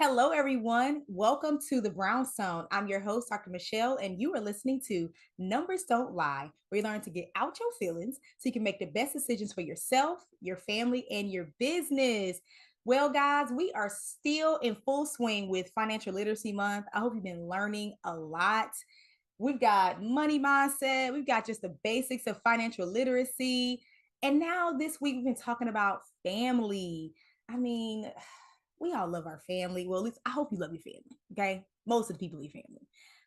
Hello, everyone. Welcome to the Brownstone. I'm your host, Dr. Michelle, and you are listening to Numbers Don't Lie, where you learn to get out your feelings so you can make the best decisions for yourself, your family, and your business. Well, guys, we are still in full swing with Financial Literacy Month. I hope you've been learning a lot. We've got money mindset, we've got just the basics of financial literacy. And now this week, we've been talking about family. I mean, we all love our family. Well, at least I hope you love your family. Okay. Most of the people in your family.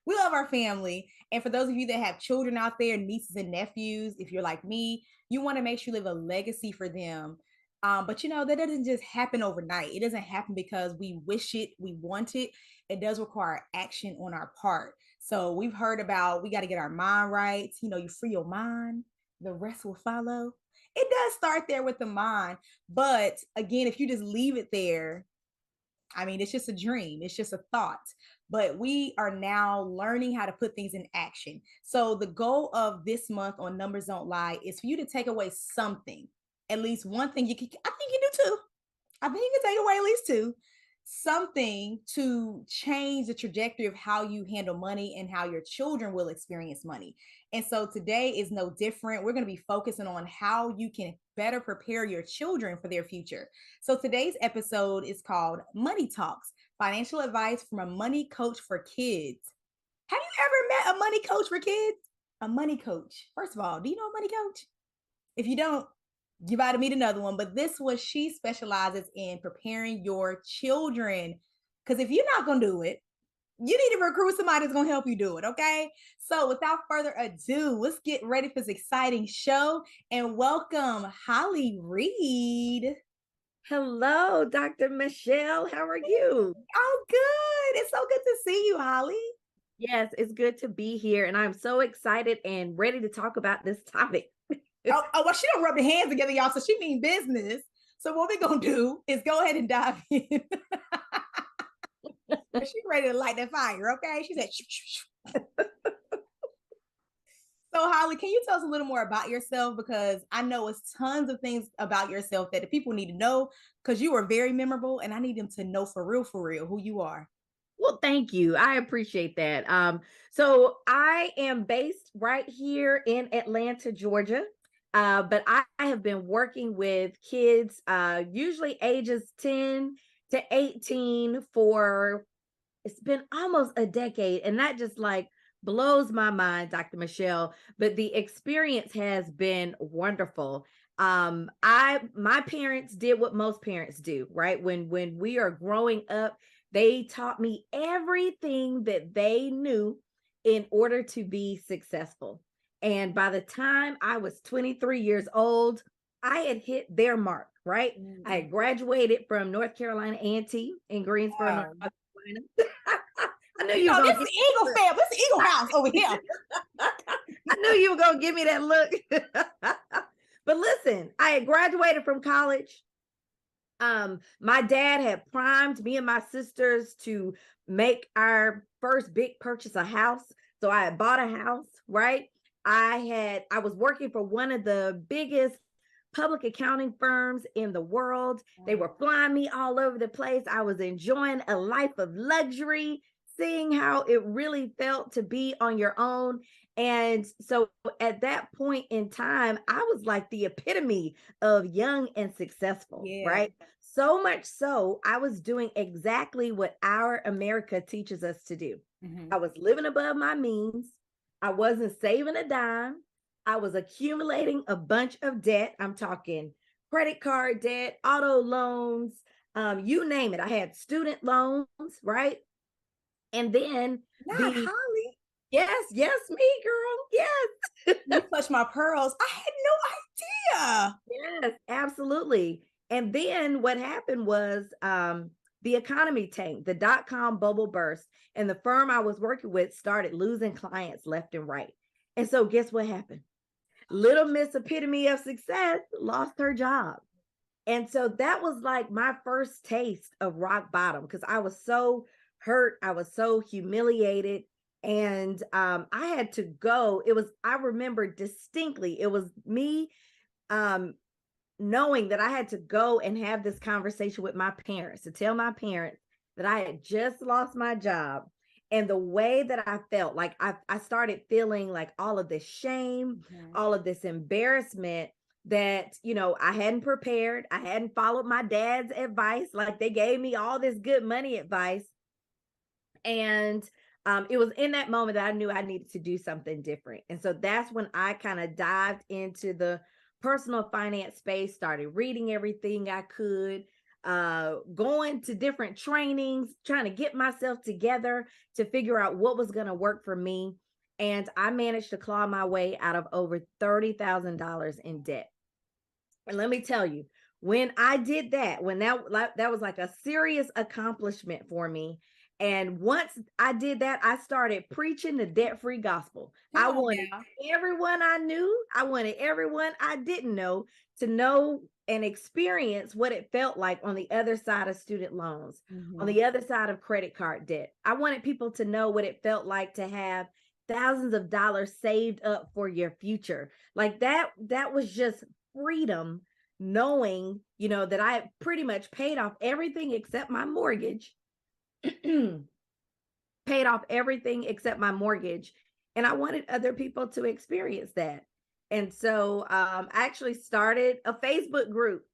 We love our family. And for those of you that have children out there, nieces and nephews, if you're like me, you want to make sure you leave a legacy for them. But that doesn't just happen overnight. It doesn't happen because we wish it, we want it. It does require action on our part. So we've heard about we got to get our mind right. You free your mind, the rest will follow. It does start there with the mind. But again, if you just leave it there, I mean, it's just a dream, it's just a thought. But we are now learning how to put things in action. So, the goal of this month on Numbers Don't Lie is for you to take away something, at least one thing you can, I think you do too. I think you can take away at least two, something to change the trajectory of how you handle money and how your children will experience money. And so today is no different. We're going to be focusing on how you can better prepare your children for their future. So today's episode is called Money Talks, Financial Advice from a Money Coach for Kids. Have you ever met a money coach for kids? A money coach. First of all, do you know a money coach? If you don't, you about to meet another one. But this was she specializes in preparing your children. Because if you're not going to do it, you need to recruit somebody that's going to help you do it. Okay. So without further ado, let's get ready for this exciting show and welcome Holly Reid. Hello, Dr. Michelle. How are you? Oh, good. It's so good to see you, Holly. Yes, it's good to be here. And I'm so excited and ready to talk about this topic. Well, she don't rub the hands together, y'all. So she mean business. So what we're going to do is go ahead and dive in. She's ready to light that fire, okay? She said, shoo, shoo, shoo. So, Holly, can you tell us a little more about yourself? Because I know it's tons of things about yourself that the people need to know because you are very memorable and I need them to know for real, who you are. Well, thank you. I appreciate that. So I am based right here in Atlanta, Georgia. But I have been working with kids, usually ages 10 to 18 for it's been almost a decade. And that just like blows my mind, Dr. Michelle. But the experience has been wonderful. My parents did what most parents do, right? When we are growing up, they taught me everything that they knew in order to be successful. And by the time I was 23 years old, I had hit their mark, right? I had graduated from North Carolina A&T in Greensboro, North Wow. Carolina. I knew you were This gonna is Eagle fam. This is Eagle House over here. I knew you were gonna give me that look. But listen, I had graduated from college. My dad had primed me and my sisters to make our first big purchase, a house. So I had bought a house, right? I was working for one of the biggest public accounting firms in the world. They were flying me all over the place. I was enjoying a life of luxury, seeing how it really felt to be on your own. And so at that point in time, I was like the epitome of young and successful, right? So much so, I was doing exactly what our America teaches us to do. I was living above my means. I wasn't saving a dime. I was accumulating a bunch of debt. I'm talking credit card debt, auto loans, you name it. I had student loans, right? And then Not Holly. yes, me, girl. Yes. You clutched my pearls. I had no idea. Yes, absolutely. And then what happened was the economy tanked, the dot-com bubble burst, and the firm I was working with started losing clients left and right. And so guess what happened? Little Miss Epitome of Success lost her job. And so that was like my first taste of rock bottom because I was so hurt. I was so humiliated. And I had to go. I remember distinctly, it was me knowing that I had to go and have this conversation with my parents to tell my parents that I had just lost my job. And the way that I felt, like I started feeling like all of this shame, Mhm. all of this embarrassment that, I hadn't prepared. I hadn't followed my dad's advice. Like they gave me all this good money advice. And it was in that moment that I knew I needed to do something different. And so that's when I kind of dived into the personal finance space, started reading everything I could, going to different trainings, trying to get myself together to figure out what was going to work for me. And I managed to claw my way out of over $30,000 in debt. And let me tell you, when I did that, when that was like a serious accomplishment for me. And once I did that, I started preaching the debt-free gospel. Come I on wanted now. everyone I knew, I wanted everyone I didn't know to know and experience what it felt like on the other side of student loans, on Mhm. the other side of credit card debt. I wanted people to know what it felt like to have thousands of dollars saved up for your future. Like that was just freedom, knowing, that I had pretty much paid off everything except my mortgage, paid off everything except my mortgage. And I wanted other people to experience that. And so I actually started a Facebook group,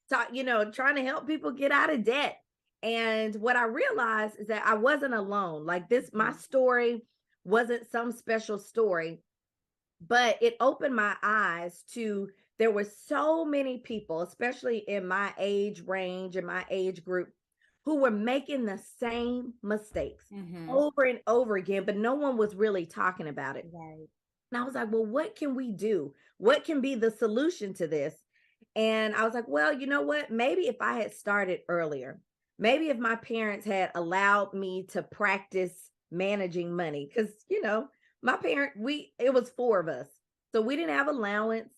trying to help people get out of debt. And what I realized is that I wasn't alone. Like this, my Mhm. story wasn't some special story, but it opened my eyes to there were so many people, especially in my age range and my age group, who were making the same mistakes Mhm. over and over again, but no one was really talking about it. Right. And I was like, well, what can we do? What can be the solution to this? And I was like, well, you know what? Maybe if I had started earlier, maybe if my parents had allowed me to practice managing money, because, my parent, it was four of us. So we didn't have allowance.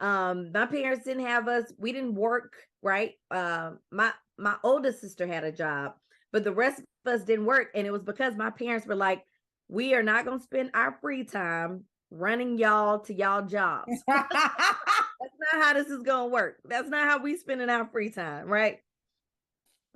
My parents didn't have us. We didn't work, right? My oldest sister had a job, but the rest of us didn't work. And it was because my parents were like, we are not going to spend our free time running y'all to y'all jobs. That's not how this is going to work. That's not how we spending our free time, right?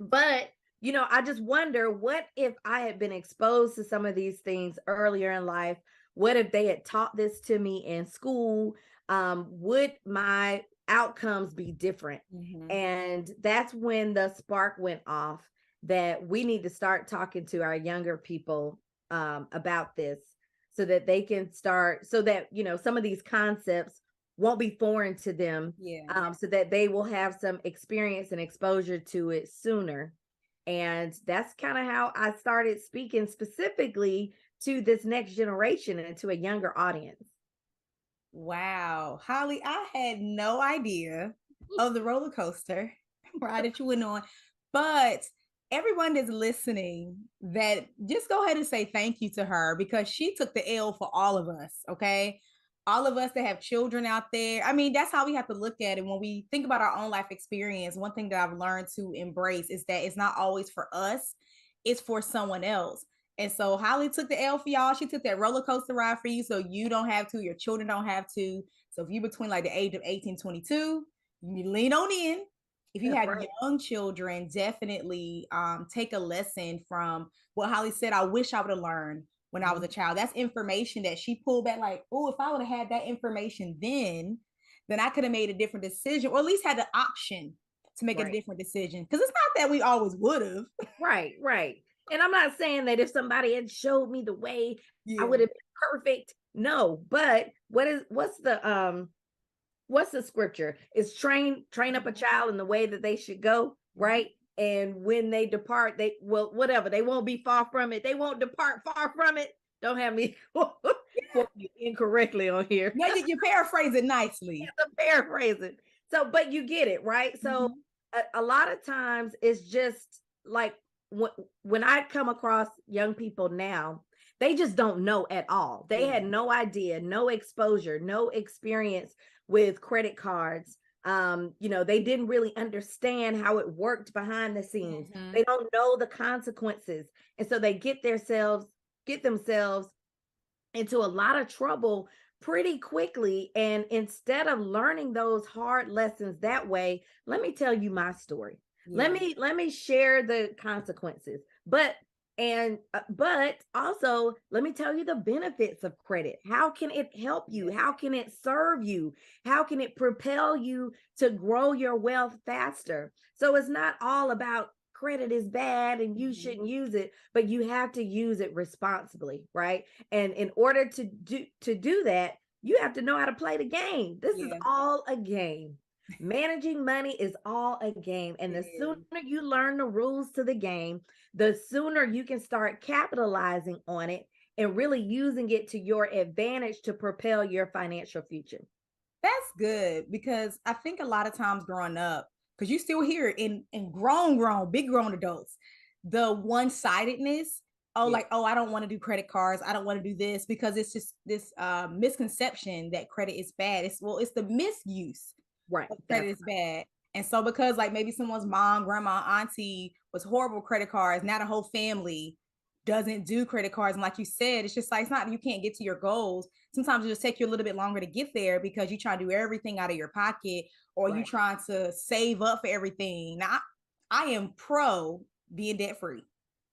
But, I just wonder, what if I had been exposed to some of these things earlier in life? What if they had taught this to me in school? Would my outcomes be different? Mhm. And that's when the spark went off that we need to start talking to our younger people about this, so that they can start, so that, some of these concepts won't be foreign to them, Yeah. so that they will have some experience and exposure to it sooner. And that's kind of how I started speaking specifically to this next generation and to a younger audience. Wow. Holly, I had no idea of the roller coaster ride that you went on. But everyone that's listening, that just go ahead and say thank you to her, because she took the L for all of us. Okay. All of us that have children out there. I mean, that's how we have to look at it when we think about our own life experience. One thing that I've learned to embrace is that it's not always for us, it's for someone else. And so Holly took the L for y'all. She took that roller coaster ride for you, so you don't have to, your children don't have to. So if you're between like the age of 18, 22, you lean on in. If you have Right. young children, definitely take a lesson from what Holly said. I wish I would have learned when I was a Mhm. child. That's information that she pulled back, like, oh, if I would have had that information then I could have made a different decision, or at least had the option to make a Right. different decision. Because it's not that we always would have. Right. Right. And I'm not saying that if somebody had showed me the way, I Yeah. would have been perfect. No, but what's the scripture? It's train up a child in the way that they should go, right? And when they depart, they will, whatever, they won't be far from it. They won't depart far from it. Don't have me quote you incorrectly on here. No, you paraphrase it nicely. I'm paraphrasing. So, but you get it, right? So Mhm. a lot of times it's just like when I come across young people now, they just don't know at all. They Yeah. had no idea, no exposure, no experience with credit cards. They didn't really understand how it worked behind the scenes. They Mhm. don't know the consequences. And so they get themselves into a lot of trouble pretty quickly. And instead of learning those hard lessons that way, let me tell you my story. let Yeah. me let me share the consequences. But also, let me tell you the benefits of credit. How can it help you? Yeah. How can it serve you? How can it propel you to grow your wealth faster? So it's not all about credit is bad and you Mhm. shouldn't use it, but you have to use it responsibly, right? And in order to do that, you have to know how to play the game. This is Yeah, all a game. Managing money is all a game. And it the sooner is. you learn the rules to the game, the sooner you can start capitalizing on it and really using it to your advantage to propel your financial future. That's good because I think a lot of times growing up, because you still hear it in big grown adults, the one-sidedness. Oh, Yeah, like, oh, I don't want to do credit cards. I don't want to do this because it's just this misconception that credit is bad. It's the misuse right. of credit That's is bad. And so because like maybe someone's mom, grandma, auntie was horrible with credit cards, now the whole family doesn't do credit cards. And like you said, it's just like it's not you can't get to your goals. Sometimes it just take you a little bit longer to get there because you try to do everything out of your pocket or you right. trying to save up for everything. Now I am pro being debt free,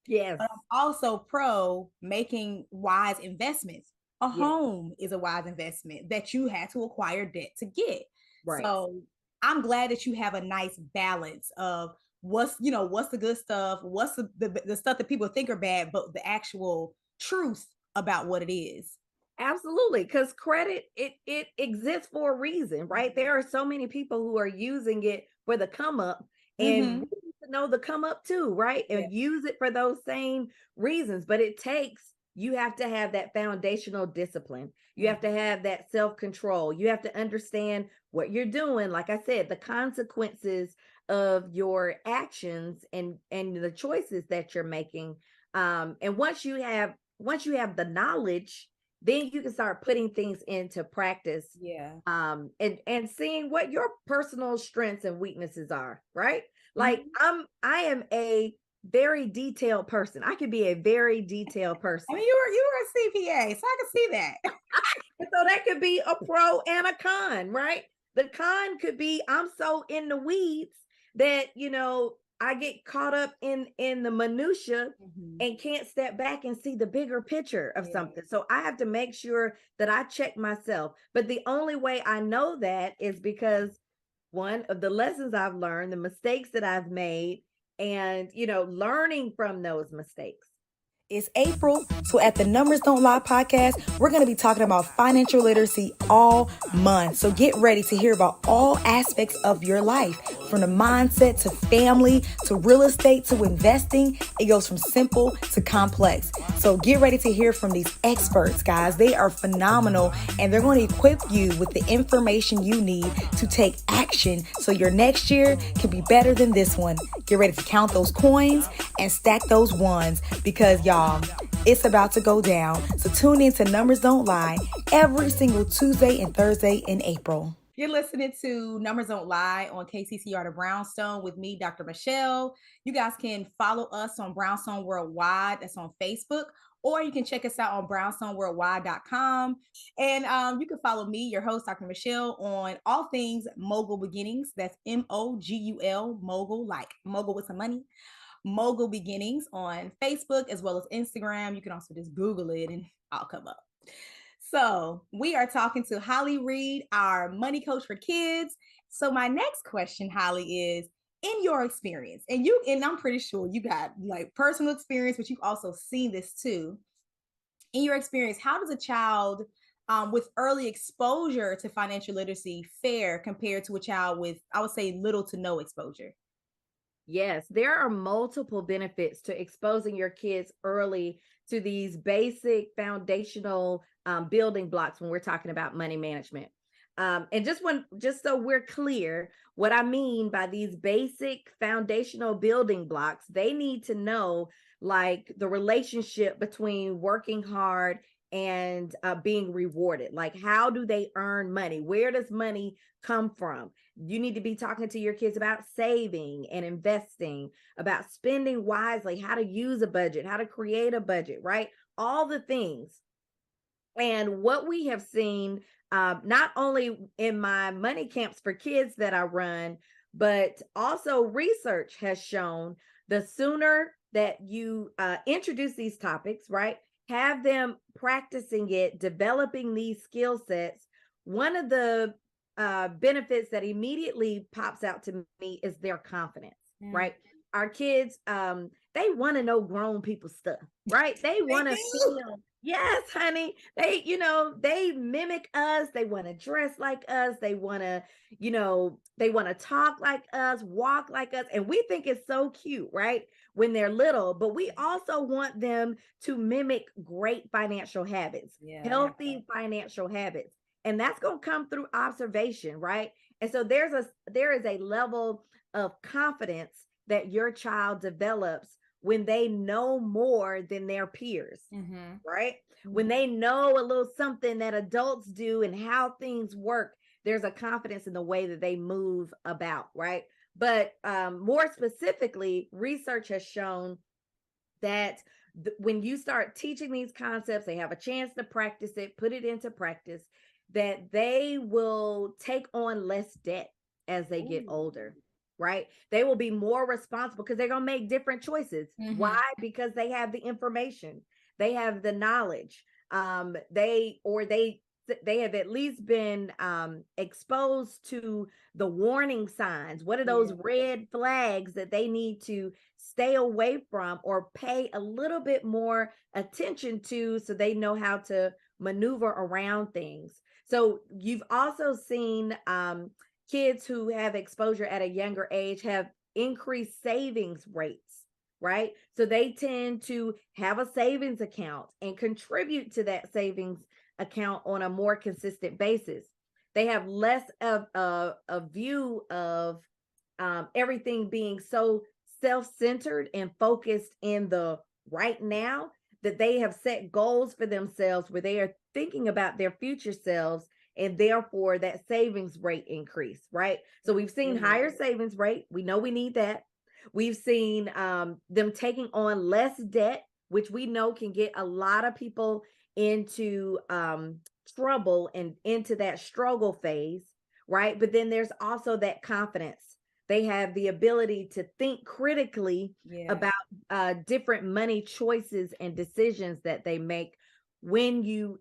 Yes. but I'm also pro making wise investments. A Yes. home is a wise investment that you had to acquire debt to get. Right. So I'm glad that you have a nice balance of what's the good stuff, what's the stuff that people think are bad, but the actual truth about what it is. Absolutely, because credit it exists for a reason, right? There are so many people who are using it for the come up, and we Mm-hmm. need to know the come up too, right? Yeah. And use it for those same reasons. But it takes you have to have that foundational discipline. You have to Mm-hmm. have that self control. You have to understand what you're doing. Like I said, the consequences of your actions and the choices that you're making. And once you have the knowledge, then you can start putting things into practice, Yeah. and seeing what your personal strengths and weaknesses are, right? Like Mm-hmm. I am a very detailed person. I could be a very detailed I person. mean, you were a CPA, so I can see that. And so that could be a pro and a con, right? The con could be I'm so in the weeds that I get caught up in the minutia Mm-hmm. and can't step back and see the bigger picture of Yeah. something. So I have to make sure that I check myself. But the only way I know that is because one of the lessons I've learned, the mistakes that I've made, and learning from those mistakes. It's April, so at the Numbers Don't Lie podcast, we're going to be talking about financial literacy all month. So get ready to hear about all aspects of your life, from the mindset to family to real estate to investing. It goes from simple to complex. So get ready to hear from these experts, guys. They are phenomenal, and they're going to equip you with the information you need to take action so your next year can be better than this one. Get ready to count those coins and stack those ones because y'all, it's about to go down. So tune in to Numbers Don't Lie every single Tuesday and Thursday in April. You're listening to Numbers Don't Lie on KCCR The Brownstone with me, Dr. Michele. You guys can follow us on Brownstone Worldwide. That's on Facebook. Or you can check us out on brownstoneworldwide.com. And you can follow me, your host, Dr. Michele, on all things Mogul Beginnings. That's Mogul, Mogul, like Mogul with some money. Mogul Beginnings on Facebook as well as Instagram. You can also just Google it and I'll come up. So we are talking to Holly Reid, our money coach for kids. So my next question, Holly, is in your experience, and I'm pretty sure you got like personal experience, but you've also seen this too. In your experience, how does a child with early exposure to financial literacy fare compared to a child with, I would say, little to no exposure? Yes, there are multiple benefits to exposing your kids early to these basic foundational building blocks when we're talking about money management. And just so we're clear, what I mean by these basic foundational building blocks, they need to know like the relationship between working hard and being rewarded. Like, how do they earn money? Where does money come from? You need to be talking to your kids about saving and investing, about spending wisely, how to use a budget, how to create a budget, right? All the things. And what we have seen, not only in my money camps for kids that I run, but also research has shown the sooner that you introduce these topics, right? Have them practicing it, developing these skill sets. One of the benefits that immediately pops out to me is their confidence, Mm. right? Our kids, they want to know grown people stuff, right? They They want to do. feel, yes, honey. They, they mimic us. They want to dress like us. They want to, they want to talk like us, walk like us. And we think it's so cute, right? When they're little, but we also want them to mimic great financial habits, Yeah, they have to. healthy financial habits. And that's going to come through observation, right? And so there is a level of confidence that your child develops when they know more than their peers, Mm-hmm. right? When Mm-hmm. they know a little something that adults do and how things work, there's a confidence in the way that they move about, right? But more specifically, research has shown that when you start teaching these concepts, they have a chance to practice it, put it into practice, that they will take on less debt as they get Ooh. older, right? They will be more responsible because they're going to make different choices. Mm-hmm. Why? Because they have the information, they have the knowledge. They have at least been exposed to the warning signs. What are those Yeah. red flags that they need to stay away from or pay a little bit more attention to so they know how to maneuver around things? So you've also seen kids who have exposure at a younger age have increased savings rates, right? So they tend to have a savings account and contribute to that savings account on a more consistent basis. They have less of a view of everything being so self-centered and focused in the right now, that they have set goals for themselves where they are thinking about their future selves, and therefore that savings rate increase, right? So we've seen Absolutely. higher savings rate. We know we need that. We've seen them taking on less debt, which we know can get a lot of people into trouble and into that struggle phase, right? But then there's also that confidence. They have the ability to think critically Yeah. about different money choices and decisions that they make when you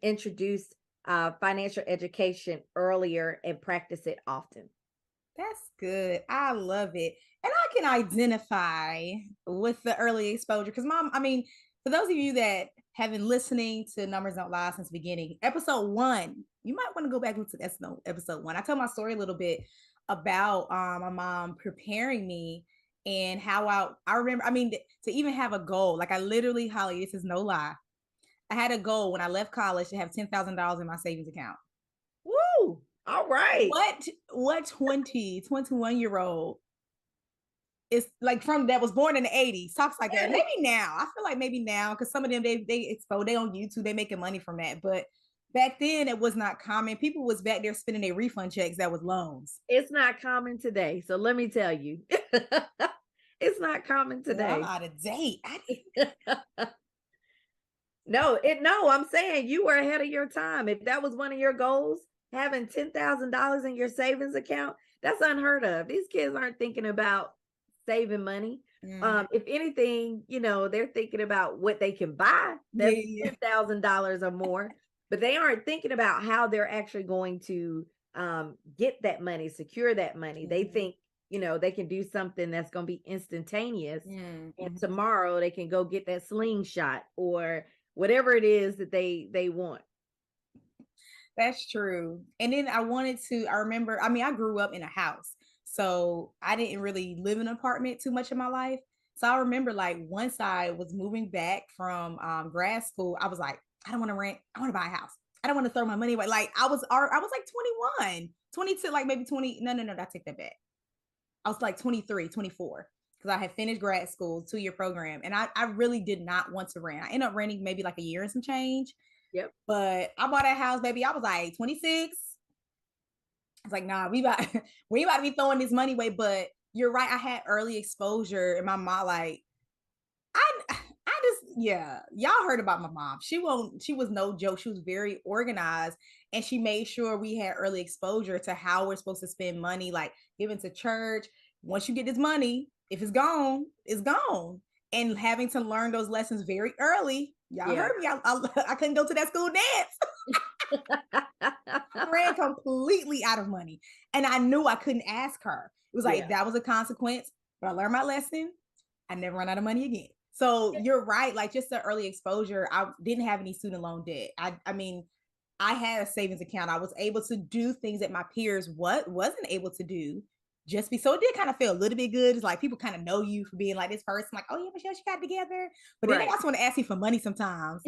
introduce financial education earlier and practice it often. That's good. I love it. And I can identify with the early exposure because, mom, I mean, for those of you that have been listening to Numbers Don't Lie since the beginning, episode one, you might want to go back and listen to episode one. I tell my story a little bit about my mom preparing me and how I remember, I mean, to even have a goal, like I literally, Holly, this is no lie. I had a goal when I left college to have $10,000 in my savings account. Woo! All right. What 21 year old is like from that was born in the 80s talks like that? Maybe now. I feel like maybe now because some of them they expose, they on YouTube, they making money from that. But back then it was not common. People was back there spending their refund checks that was loans. It's not common today. So let me tell you, it's not common Girl, I'm today. out of date. No, I'm saying you were ahead of your time. If that was one of your goals, having $10,000 in your savings account, that's unheard of. These kids aren't thinking about saving money. Mm, If anything, they're thinking about what they can buy. yeah, That's yeah. $10,000 or more, but they aren't thinking about how they're actually going to get that money, secure that money. They Mm-hmm. think, they can do something that's going to be instantaneous, and Mm-hmm. tomorrow they can go get that slingshot or whatever it is that they want. That's true. And then I remember, I mean, I grew up in a house. So I didn't really live in an apartment too much in my life. So I remember like once I was moving back from grad school, I was like, I don't want to rent. I want to buy a house. I don't want to throw my money away. Like I was like 21, 22, like maybe 20. No, I take that back. I was like 23, 24 because I had finished grad school, 2 year program. And I really did not want to rent. I ended up renting maybe like a year and some change. Yep. But I bought that house, baby. I was like 26. I was like, nah, we about to be throwing this money away. But you're right. I had early exposure, and my mom, like, I just, yeah, y'all heard about my mom. She was no joke. She was very organized, and she made sure we had early exposure to how we're supposed to spend money, like giving to church. Once you get this money, if it's gone, it's gone. And having to learn those lessons very early. Y'all Yeah. heard me. I couldn't go to that school dance. I ran completely out of money. And I knew I couldn't ask her. It was like, Yeah. that was a consequence, but I learned my lesson. I never run out of money again. So you're right. Like just the early exposure, I didn't have any student loan debt. I mean, I had a savings account. I was able to do things that my peers wasn't able to do. So it did kind of feel a little bit good. It's like people kind of know you for being like this person, like, oh yeah, Michelle, she got it together. But then they Right. also want to ask you for money sometimes.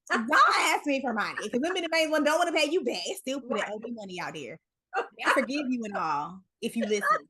Don't ask me for money because them in the main one don't want to pay you back. Still put Right. owe me money out there. I forgive you and all if you listen.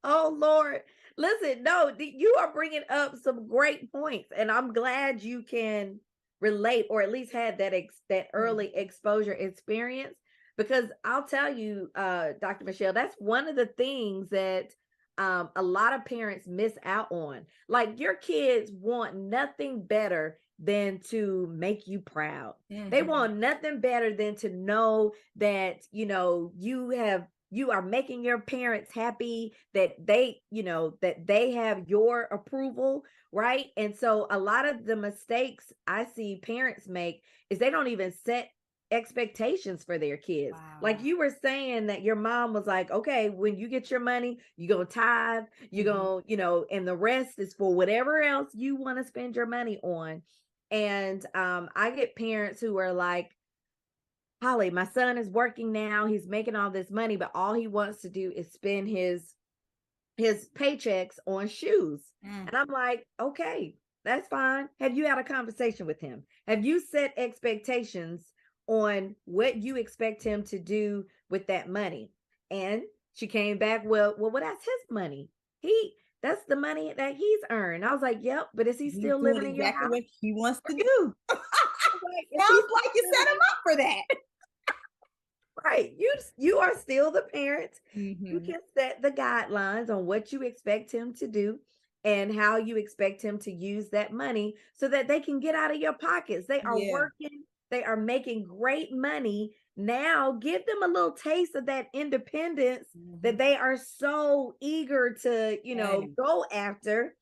Oh Lord. Listen, no, you are bringing up some great points, and I'm glad you can relate, or at least had that early exposure experience. Because I'll tell you, Dr. Michelle, that's one of the things that a lot of parents miss out on. Like your kids want nothing better than to make you proud. They Mm-hmm. want nothing better than to know that you are making your parents happy, that they have your approval, right? And so a lot of the mistakes I see parents make is they don't even set expectations for their kids. Like Wow. you were saying that your mom was like, okay, when you get your money, you're gonna tithe, you're Mm-hmm. gonna, and the rest is for whatever else you want to spend your money on. And I get parents who are like, Holly, my son is working now. He's making all this money, but all he wants to do is spend his paychecks on shoes. Mm. And I'm like, okay, that's fine. Have you had a conversation with him? Have you set expectations on what you expect him to do with that money? And she came back, well, that's his money. That's the money that he's earned. I was like, yep, but is he He's still doing living in your exactly house? what he wants to do. Like, is he Sounds still like you set him living up for that. right? You are still the parent. You Mm-hmm. can set the guidelines on what you expect him to do and how you expect him to use that money so that they can get out of your pockets. They are Yeah. working, they are making great money. Now give them a little taste of that independence Mm-hmm. that they are so eager to, Hey, go after.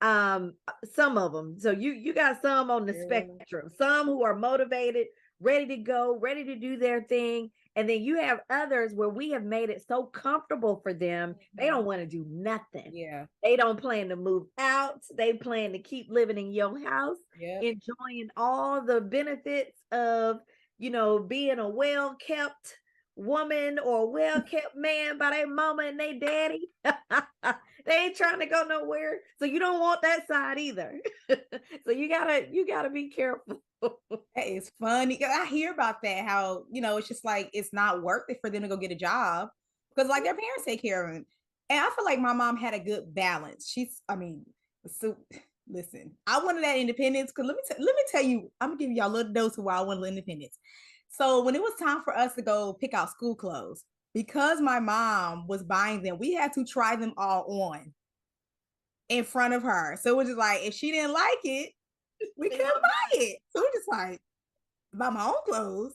Some of them. So you got some on the girl. spectrum, some who are motivated, ready to go, ready to do their thing. And then you have others where we have made it so comfortable for them, they Mhm. don't want to do nothing. Yeah. They don't plan to move out. They plan to keep living in your house, Yep. enjoying all the benefits of, being a well kept woman or well kept man by their mama and their daddy. They ain't trying to go nowhere. So you don't want that side either. So you gotta be careful. That is funny. I hear about that. How, it's just like it's not worth it for them to go get a job because like their parents take care of them. And I feel like my mom had a good balance. So listen, I wanted that independence because let me tell you, I'm gonna give y'all a little dose of why I wanted independence. So when it was time for us to go pick out school clothes, because my mom was buying them, we had to try them all on in front of her. So it was just like if she didn't like it, we They couldn't don't buy it. So we're just like, buy my own clothes.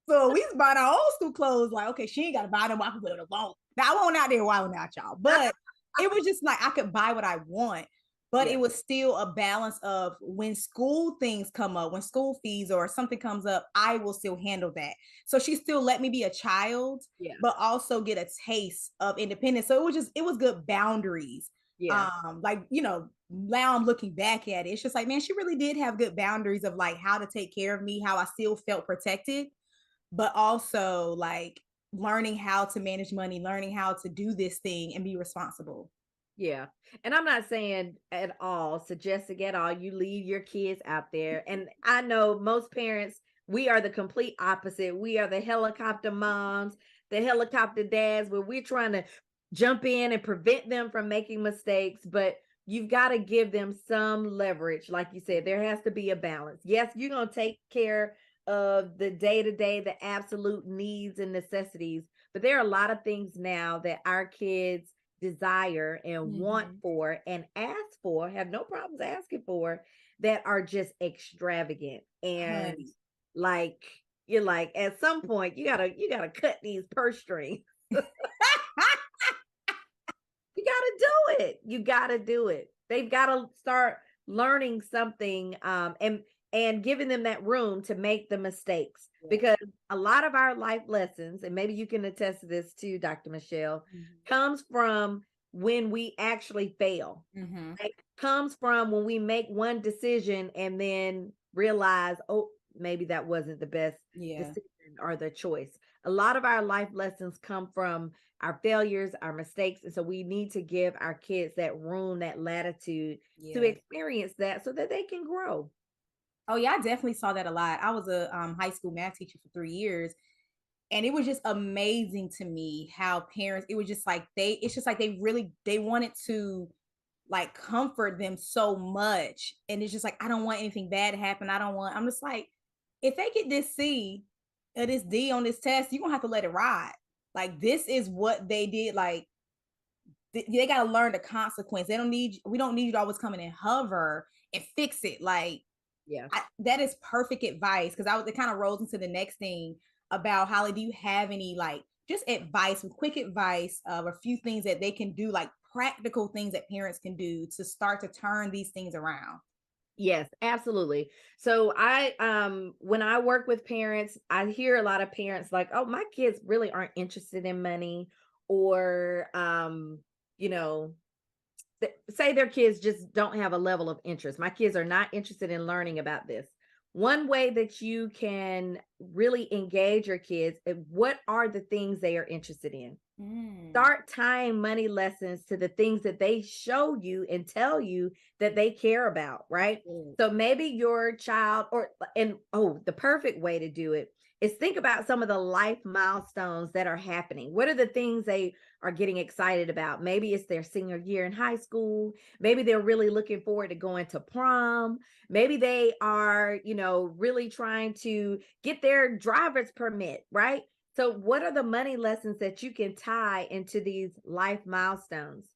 So we was buying our old school clothes. Like, okay, she ain't got to buy them. I can wear it alone. Now I won't out there wilding out, y'all. But it was just like I could buy what I want. But Yeah, it was still a balance of when school things come up, when school fees or something comes up, I will still handle that. So she still let me be a child, yeah, but also get a taste of independence. So it was good boundaries. yeah. Now I'm looking back at it. It's just like, man, she really did have good boundaries of like how to take care of me, how I still felt protected, but also like learning how to manage money, learning how to do this thing and be responsible. Yeah. And I'm not saying at all, suggesting at all, you leave your kids out there. And I know most parents, we are the complete opposite. We are the helicopter moms, the helicopter dads, where we're trying to jump in and prevent them from making mistakes. But you've got to give them some leverage. Like you said, there has to be a balance. Yes, you're going to take care of the day to day, the absolute needs and necessities. But there are a lot of things now that our kids desire and want Mhm. for and ask for, have no problems asking for, that are just extravagant. And Honey. like you're like, at some point you gotta cut these purse strings. do it. You got to do it. They've got to start learning something, and giving them that room to make the mistakes, Yeah. because a lot of our life lessons, and maybe you can attest to this too, Dr. Michelle, comes from when we actually fail. It comes from when we make one decision and then realize, oh, maybe that wasn't the best decision or the choice. A lot of our life lessons come from our failures, our mistakes. And so we need to give our kids that room, that latitude to experience that so that they can grow. Oh yeah, I definitely saw that a lot. I was a high school math teacher for 3 years, and it was just amazing to me how parents. It was just like it's just like they wanted to like comfort them so much, and it's just like I don't want anything bad to happen. I don't want. I'm just like, if they get this C or this D on this test, you're gonna have to let it ride. Like this is what they did. Like they got to learn the consequence. We don't need you to always come in and hover and fix it. Like, yeah, that is perfect advice. Cause it kind of rolls into the next thing about Holly. Do you have any like just advice, with quick advice of a few things that they can do, like practical things that parents can do to start to turn these things around? yes, absolutely. So when I work with parents, I hear a lot of parents like, oh, my kids really aren't interested in money, or you know, say their kids just don't have a level of interest. My kids are not interested in learning about this. One way that you can really engage your kids, what are the things they are interested in? Start tying money lessons to the things that they show you and tell you that they care about, right? So maybe your child, the perfect way to do it is think about some of the life milestones that are happening. What are the things they are getting excited about? Maybe it's their senior year in high school. Maybe they're really looking forward to going to prom. Maybe they are, really trying to get their driver's permit, right? So what are the money lessons that you can tie into these life milestones?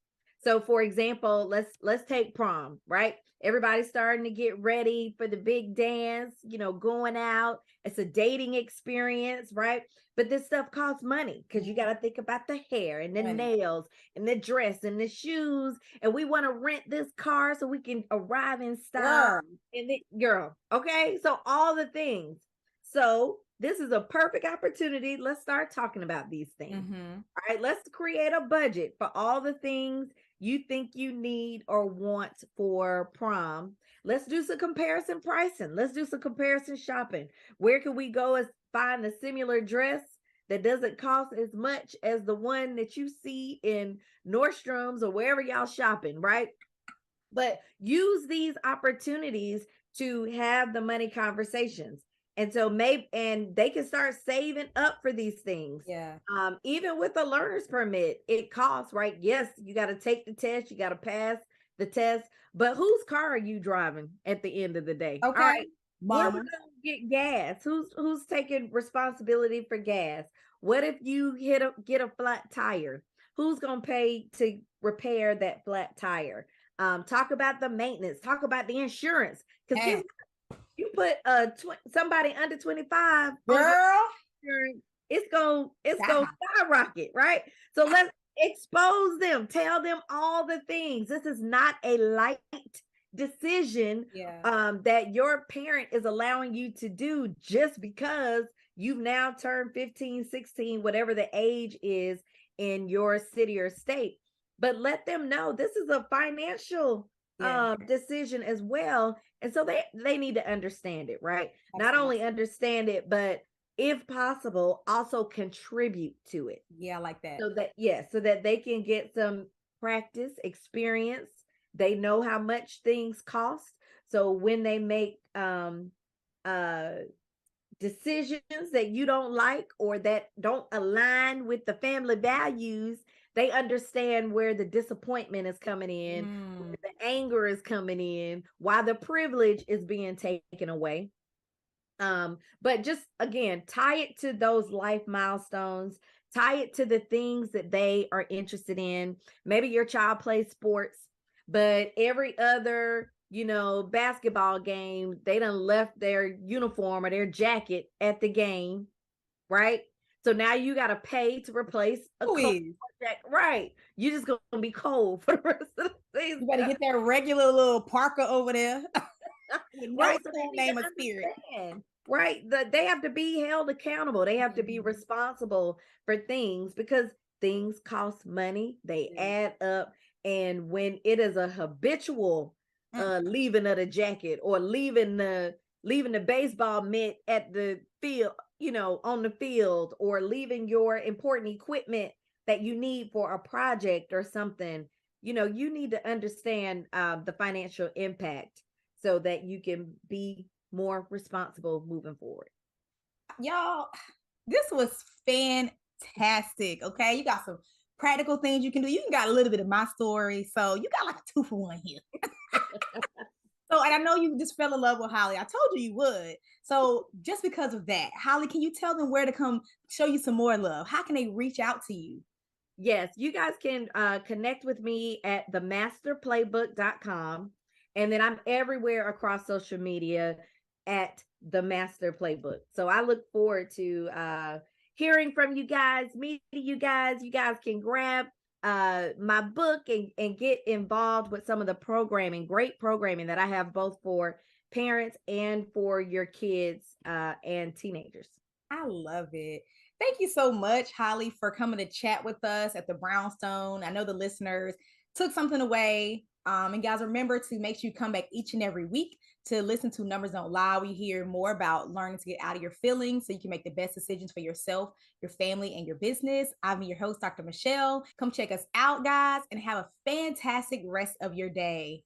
So for example, let's take prom, right? Everybody's starting to get ready for the big dance, going out. It's a dating experience, right? But this stuff costs money because you got to think about the hair and the nails and the dress and the shoes. And we want to rent this car so we can arrive in style. And girl, okay? So all the things. So this is a perfect opportunity. Let's start talking about these things. All right, let's create a budget for all the things you think you need or want for prom. Let's do some comparison pricing. Let's do some comparison shopping. Where can we go and find a similar dress that doesn't cost as much as the one that you see in Nordstrom's or wherever y'all shopping, right? But use these opportunities to have the money conversations. And so and they can start saving up for these things. Yeah. Even with a learner's permit, it costs, right? Yes, you got to take the test, you got to pass the test, but whose car are you driving at the end of the day? Okay. All right. Where we Mama. gonna get gas? Who's taking responsibility for gas? What if you get a flat tire? Who's gonna pay to repair that flat tire? Talk about the maintenance, talk about the insurance. Because you put somebody under 25 girl, it's gonna skyrocket, right? So let's expose them, tell them all the things. This is not a light decision that your parent is allowing you to do just because you've now turned 15, 16, whatever the age is in your city or state. But let them know this is a financial decision as well. And so they need to understand it, right? Absolutely. Not only understand it, but if possible, also contribute to it. Yeah, I like that. So that they can get some practice, experience. They know how much things cost. So when they make decisions that you don't like or that don't align with the family values, they understand where the disappointment is coming in, where the anger is coming in, why the privilege is being taken away. But just again, tie it to those life milestones, tie it to the things that they are interested in. Maybe your child plays sports, but every other basketball game, they done left their uniform or their jacket at the game, right? So now you got to pay to replace a cold Please. project. Right. You're just going to be cold for the rest of the You season. better get that regular little Parker over there with no Right. So spoon they need to name or spirit. understand. Right. They have to be held accountable. They have to be Mhm. responsible for things because things cost money. They Yes. add up. And when it is a habitual Mm. leaving of the jacket or leaving the baseball mitt at the field, on the field, or leaving your important equipment that you need for a project or something, you need to understand the financial impact so that you can be more responsible moving forward. Y'all, this was fantastic. Okay. You got some practical things you can do. You got a little bit of my story. So you got like a 2-for-1 here. So, and I know you just fell in love with Holly. I told you you would. So, just because of that, Holly, can you tell them where to come show you some more love? How can they reach out to you? Yes, you guys can connect with me at themasterplaybook.com. And then I'm everywhere across social media at the Master Playbook. So I look forward to hearing from you guys, meeting you guys. You guys can grab my book and get involved with some of the great programming that I have both for parents and for your kids and teenagers. I love it. Thank you so much, Holly, for coming to chat with us at the Brownstone. I know the listeners took something away. And guys, remember to make sure you come back each and every week to listen to Numbers Don't Lie. We hear more about learning to get out of your feelings so you can make the best decisions for yourself, your family, and your business. I'm your host, Dr. Michelle. Come check us out, guys, and have a fantastic rest of your day.